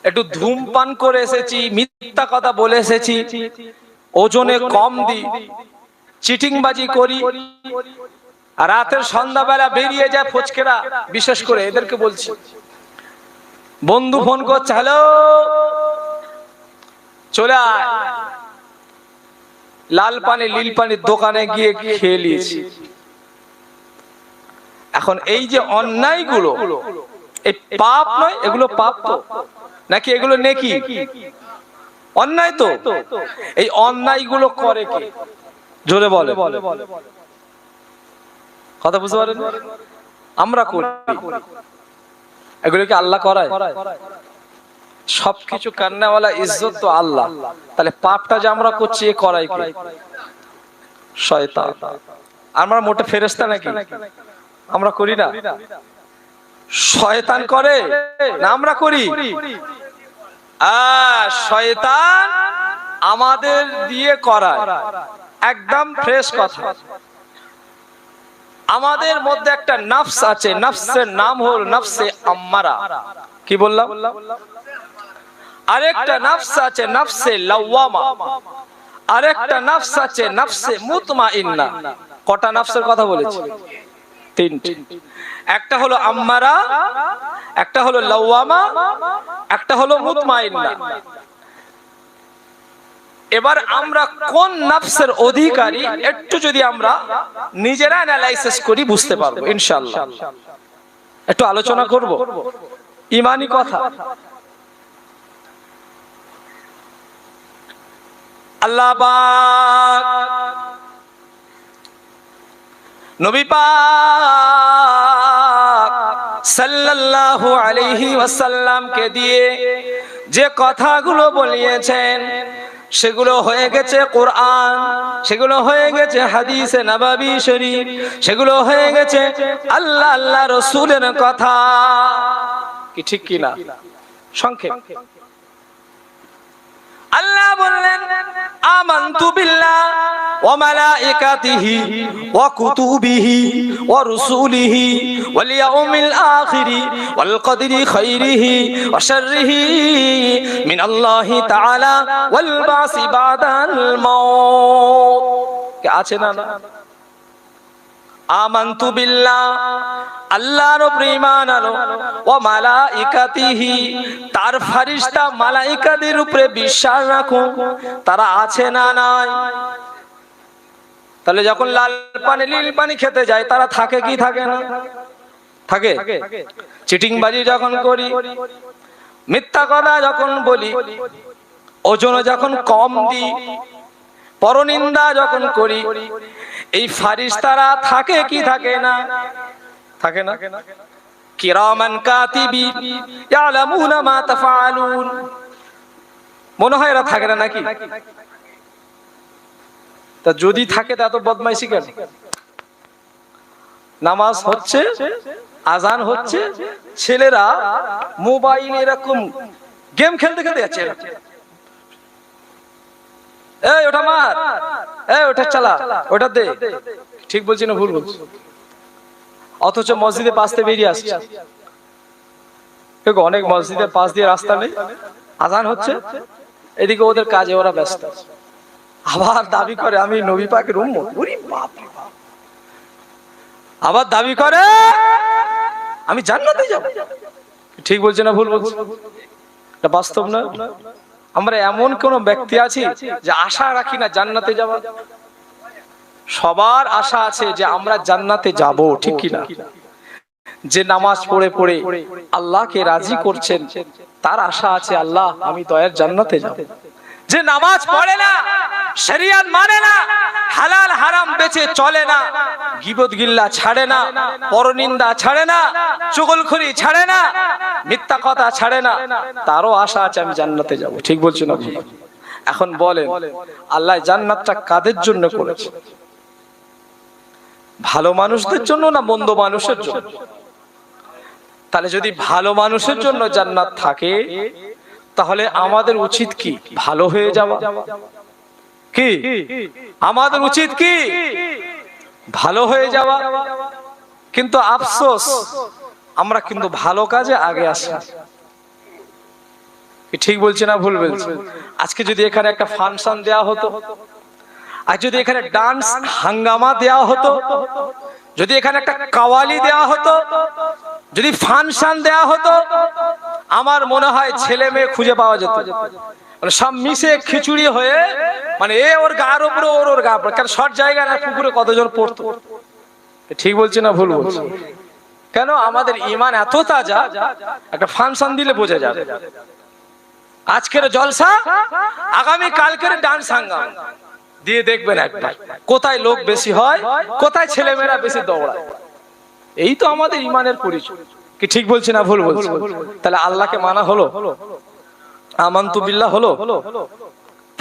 একটু ধূমপান করে এসেছি, মিথ্যা কথা বলে এসেছি, ওজনে কম দিই, চিটিংবাজি করি, আর রাতের সন্ধ্যাবেলা বেরিয়ে যায় ফচকেরা, বিশেষ করে এদেরকে বলছি, বন্ধু ফোন করছে, হ্যালো চলে আয়, লাল পানি নীল পানির দোকানে গিয়ে খেয়ে নিয়েছি। এখন এই যে অন্যায়গুলো, এই পাপ নয়, এগুলো পাপ তো নাকি এগুলো নেকি? অন্যায় তো। এই অন্যায়গুলো করে কে? জোরে বলে, কথা বুঝতে পারেন? আমরা করি। এগুলো কি আল্লাহ করায়? সবকিছু কান্নাওয়ালা ইজ্জত তো আল্লাহ। তাহলে পাপটা যে আমরা করছি এ করাই কে? শয়তান। আমরা মোটে ফেরেশতা নাকি? আমরা করি না? শয়তান করে না আমরা করি? শয়তান আমাদের দিয়ে করায়। একদম ফ্রেশ কথা। আমাদের মধ্যে একটা নফস আছে, নফসের নাম হল নফসে আম্মারা। কি বললাম? আরেকটা নফস আছে নফসে লাওয়ামা, আরেকটা নফস আছে নফসে মুতমাইন্না। কটা নফসের কথা বলেছি? তিনটি। একটা হলো আম্মারা, একটা হলো লাওয়ামা, একটা হলো মুতমাইন্না। এবার আমরা কোন নফসের অধিকারী একটু যদি আমরা নিজেরা অ্যানালাইসিস করি বুঝতে পারবো ইনশাআল্লাহ। একটু আলোচনা করব ঈমানি কথা। আল্লাহ পাক নবী পাক সাল্লাল্লাহু আলাইহি ওয়াসাল্লাম কে দিয়ে যে কথাগুলো বলিয়েছেন সেগুলো হয়ে গেছে কোরআন, সেগুলো হয়ে গেছে হাদিসে নববী শরীফ, সেগুলো হয়ে গেছে আল্লাহ আল্লাহ রাসূলের কথা। কি ঠিক কি না? সংক্ষেপ আল্লাহ বললেন, আমানতু বিল্লাহ ওয়া মালাইকাতিহি ওয়া কুতুবিহি ওয়া রুসুলিহি ওয়াল ইয়াউমিল আখিরি ওয়াল কদরি খাইরিহি ওয়া শাররিহি মিনাল্লাহি তাআলা ওয়াল বাসি বাদাল মাউত। কি আছে না? আমানতু বিল্লাহ, আল্লাহর উপরে ঈমান আনো, ওয়া মালাইকাতিহি, তার ফেরেশতা মালাইকাদের উপরে বিশ্বাস রাখো, তারা আছে না নাই। তাহলে যখন লাল পানি নীল পানি খেতে যায় তারা থাকে কি থাকে না? থাকে। চিটিংবাজি যখন করি, মিথ্যা কথা যখন বলি, ওজন যখন কম দিই, পরনিন্দা যখন করি, এই ফেরেশতারা থাকে কি থাকে না? থাকে না? কিরামান কাতিবিন ইয়ালামুনা মা তাফআলুন। মনে হয় এরা থাকে না নাকি? তা যদি থাকে তা তো বদমাইশি কেন? নামাজ হচ্ছে, আজান হচ্ছে, ছেলেরা মোবাইল এরকম গেম খেলতে খেলতে যাচ্ছে, এই ওটা মার, এই ওটা চালা, ওটা দে। ঠিক বলছি না ভুল বলছি? অথচ মসজিদে পাশে বেরিয়ে আসছে। অনেক মসজিদের পাশ দিয়ে রাস্তা নেই, আজান হচ্ছে, এদিকে ওদের কাজে ওরা ব্যস্ত। আবার দাবি করে আমি নবী পাকের উম্মত। ওরে বাপ রে বাপ! আবার দাবি করে আমি জান্নাতে যাব। ঠিক বলছি না ভুল বলছি? এটা বাস্তব না? আমরা এমন কোন ব্যক্তি আছি যে আশা রাখি না জান্নাতে যাওয়া? সবার আশা আছে যে আমরা জান্নাতে যাব, ঠিক কি না? যে নামাজ পড়ে পড়ে আল্লাহকে রাজি করছেন তার আশা আছে আল্লাহ আমি দয়ার জান্নাতে যাব। যে নামাজ পড়ে না, শরিয়ত মানে না, হালাল হারাম বেচে চলে না, গীবত গিল্লা ছাড়ে না, পরনিন্দা ছাড়ে না, চুগলখড়ি ছাড়ে না, মিথ্যা কথা ছাড়ে না, তারও আশা আছে আমি জান্নাতে যাব। ঠিক বলছি না? এখন বলেন আল্লাহ জান্নাতটা কাদের জন্য করেছে? ভালো মানুষদের জন্য না মন্দ মানুষের জন্য? তাহলে যদি ভালো মানুষের জন্য জান্নাত থাকে তাহলে আমাদের উচিত কি? ভালো হয়ে যাওয়া। কি আমাদের উচিত? কি ভালো হয়ে যাওয়া। কিন্তু আফসোস আমরা কিন্তু ভালো কাজে আগে আসি। ঠিক বলছি না ভুল বলছি? আজকে যদি এখানে একটা ফাংশন দেয়া হতো, আর যদি এখানে ডান্স হাঙ্গামা দেয়া হতো, যদি এখানে একটা কাওয়ালি দেয়া হতো, যদি ফাংশন দেয়া হতো, আমার মনে হয় ছেলে মেয়ে খুঁজে পাওয়া যেত। মানে সব মিশে খিচুড়ি হয়ে, মানে এ ওর গার উপরে ওর গা উপরে, কারণ শর্ট জায়গা না, পুকুরে কতজন পড়তো। ঠিক বলছি না ভুল বলছি? কেন? আমাদের ঈমান এত তাজা, একটা ফাংশন দিলে বোঝা যাবে। আজকের জলসা, আগামী কালকের ডান্স হাঙ্গামা দিয়ে দেখবেন একবার কোথায় লোক বেশি হয়, কোথায় ছেলেমেয়েরা বেশি দৌড়ায়। এই তো আমাদের ঈমানের পরিচয়। কি ঠিক বলছি না ভুল বলছি? তাহলে আল্লাহকে মানা হলো, আমানতু বিল্লাহ হলো,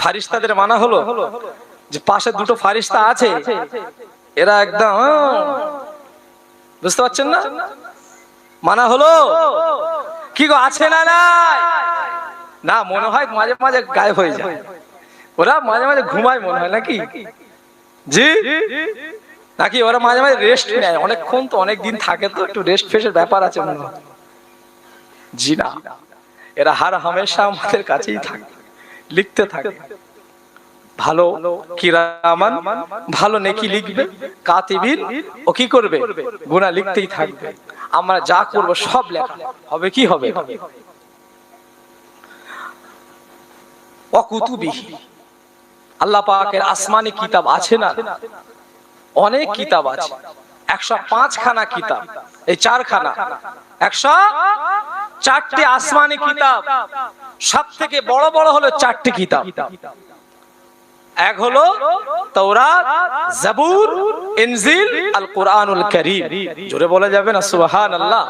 ফারিস্তাদের মানা হলো, যে পাশে দুটো ফারিস্তা আছে, এরা একদম, বুঝতে পারছেন না, মানা হলো। কি গো, আছে না নাই? না, মনে হয় মাঝে মাঝে গায়েব হয়ে যায়, ওরা মাঝে মাঝে ঘুমায় মনে হয়, নাকি জি? নাকি ওরা মাঝে মাঝে রেস্ট নেয়, অনেকক্ষণ তো, অনেক দিন থাকে তো, একটু রেস্ট ফেসের ব্যাপার আছে মনে হয়। জি না, এরা হার হামেশা আমাদের কাছেই থাকে, লিখতে থাকে। ভালো কিরামান, ভালো নেকি লিখবে, কাতিবিন ও কি করবে, গুনাহ লিখতেই থাকবে। আমরা যা করব সব লেখা হবে। কি হবে? ওয়া কুতুবিহি, আল্লাহ পাকের আসমানি কিতাব আছে না, অনেক কিতাব আছে, 105 খানা কিতাব, এই 4 খানা 104টি আসমানি কিতাব। সব থেকে বড় বড় হলো 4টি কিতাব। এক হলো তাওরাত, জাবুর, ইনজিল, আল কোরআনুল কারীম। জোরে বলা যাবে না সুবহানাল্লাহ?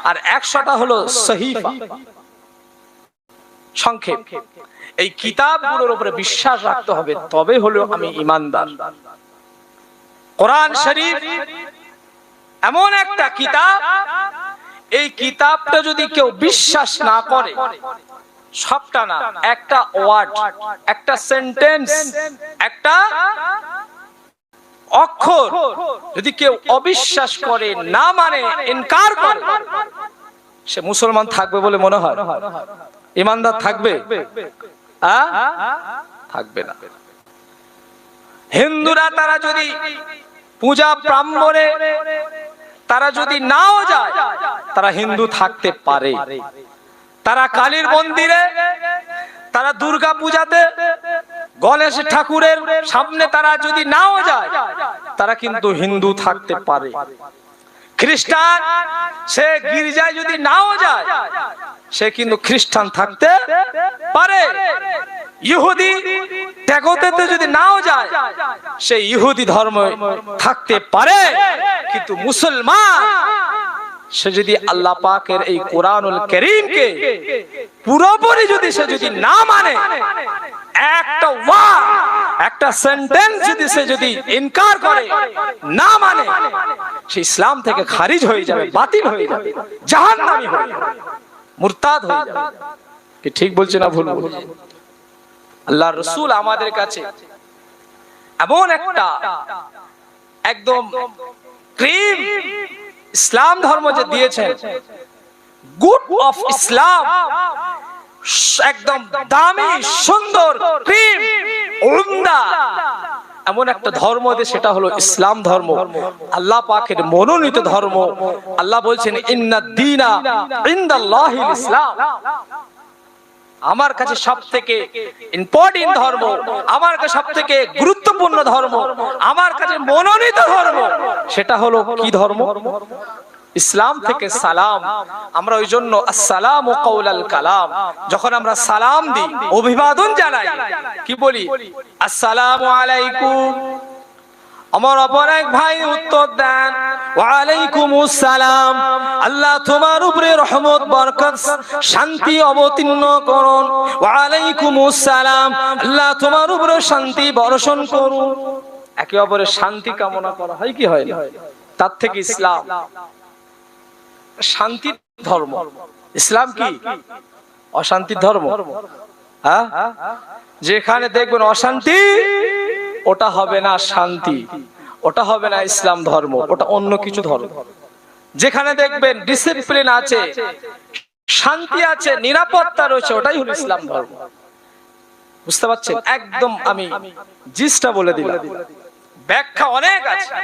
আর 100টা হলো সহিফা, সংক্ষেপ। এই কিতাবগুলোর উপরে বিশ্বাস রাখতে হবে, তবে হলো আমি ঈমানদার। কোরআন শরীফ এমন একটা কিতাব, এই কিতাবটা যদি কেউ বিশ্বাস না করে, সবটা না, একটা ওয়ার্ড, একটা সেন্টেন্স, একটা অক্ষর যদি কেউ অবিশ্বাস করে, না মানে, ইনকার করে, সে মুসলমান থাকবে বলে মনে হয়? ঈমানদার থাকবে? থাকবে না। হিন্দুরা তারা যদি পূজা প্রাঙ্গণে তারা যদি নাও যায়, তারা হিন্দু থাকতে পারে। তারা কালীর মন্দিরে, তারা দুর্গা পূজাতে, গণেশ ঠাকুরের সামনে তারা যদি নাও যায়, তারা কিন্তু হিন্দু থাকতে পারে। খ্রিস্টান সে গির্জায় যদি নাও যায়, সে কিন্তু খ্রিস্টান থাকতে পারে। ইহুদি ত্যাগতে যদি নাও যায়, সে ইহুদি ধর্ম থাকতে পারে। কিন্তু মুসলমান সে যদি আল্লাহ পাকের এই কোরআনুল কারীমকে পুরোপুরি যদি সে যদি না মানে, একটা ওয়ার্ড, একটা সেন্টেন্স যদি সে যদি ইনকার করে, না মানে, সে ইসলাম থেকে খারিজ হয়ে যাবে, বাতিল হয়ে যাবে, জাহান্নামী হয়ে যাবে, মুরতাদ হয়ে যাবে। কি ঠিক বলছি না ভুল বলছি? আল্লাহর রাসূল আমাদের কাছে এমন একটা একদম ক্রিম ইসলাম ধর্ম যে দিয়েছেন, গুড অফ ইসলাম, একদম দামি, সুন্দর, ক্রিম, উমদা এমন একটা ধর্ম দিয়ে, সেটা হলো ইসলাম ধর্ম, আল্লাহ পাকের মনোনীত ধর্ম। আল্লাহ বলছেন, ইন্নাদ দীনা ইনদাল্লাহিল ইসলাম। আমার কাছে সবথেকে ইম্পর্টেন্ট ধর্ম, আমার কাছে সবথেকে গুরুত্বপূর্ণ ধর্ম, আমার কাছে মনোনীত ধর্ম, সেটা হলো কি ধর্ম? ইসলাম থেকে সালাম। আমরা ওই জন্য আসসালামু কাওলাল কালাম, যখন আমরা সালাম দিই, অভিবাদন জানাই, কি বলি? আসসালামু আলাইকুম। আমার অপর এক ভাই উত্তর দেন, ওয়া আলাইকুমুস সালাম। আল্লাহ তোমার উপরে রহমত, বরকত, শান্তি অবতীর্ণ করুন। ওয়া আলাইকুমুস সালাম, আল্লাহ তোমার উপরে শান্তি বর্ষণ করুন। একে অপরের শান্তি কামনা করা হয় কি হয় না? তার থেকে ইসলাম শান্তির ধর্ম। ইসলাম কি অশান্তির ধর্ম? হ্যাঁ, যেখানে দেখবেন অশান্তি, ওটা হবে না শান্তি, ওটা হবে না ইসলাম ধর্ম, ওটা অন্য কিছু ধর্ম। যেখানে দেখবেন ডিসিপ্লিন আছে, শান্তি আছে, নিরাপত্তা রয়েছে, ওটাই হলো ইসলাম ধর্ম। বুঝতে পারছেন? একদম আমি জিসটা বলে দিলাম, ব্যাখ্যা অনেক আছে।